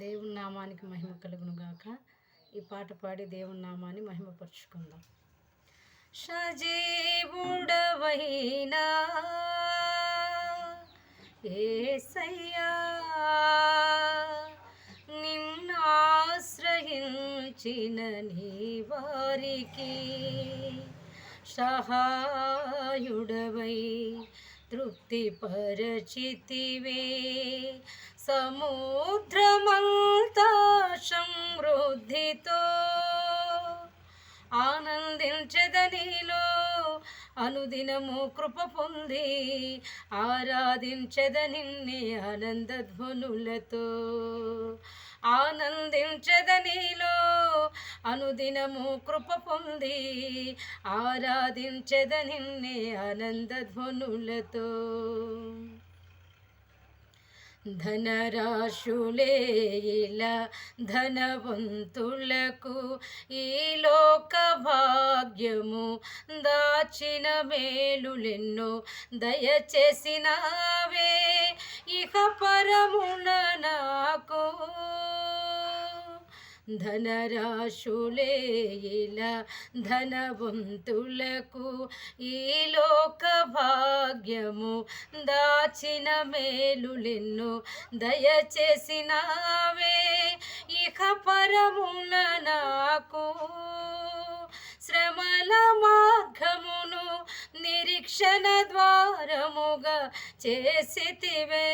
దేవుని నామానికి మహిమ కలుగును గాక. ఈ పాట పాడి దేవుని నామాన్ని మహిమపరుచుకుందాం. సజీవుడవైనా యేసయ్యా, నిన్నాశ్రయించిన నీ వారికి సహాయుడవై తృప్తిపరచితివే. సముద్రమంతా సమృద్ధితో ఆనందించెదనిలో అనుదినము కృప పొంది ఆరాధించెద నిన్నే ఆనందధ్వనులతో. ఆనందించెదనిలో అనుదినము కృప పొంది ఆరాధించెద నిన్నే ఆనందధ్వనులతో. ధనరాశులే ఇలా ధనవంతులకు ఈ లోక భాగ్యము దాచిన మేలులెన్నో దయచేసినావే ఇహ పరమున నాకు. ధనరాశులే ఇలా ధనవంతులకు ఈ లోక భాగ్యము దాచిన మేలులెన్నో దయచేసినావే ఇహ పరమున నాకు. శ్రమల మార్గమును నిరీక్షణ ద్వారముగా చేసితివే.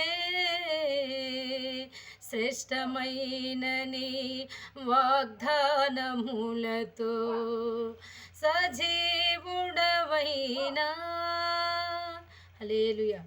శ్రేష్టమైన నీ వాగ్దానములతో సజీవుడవైనా. హల్లెలూయా.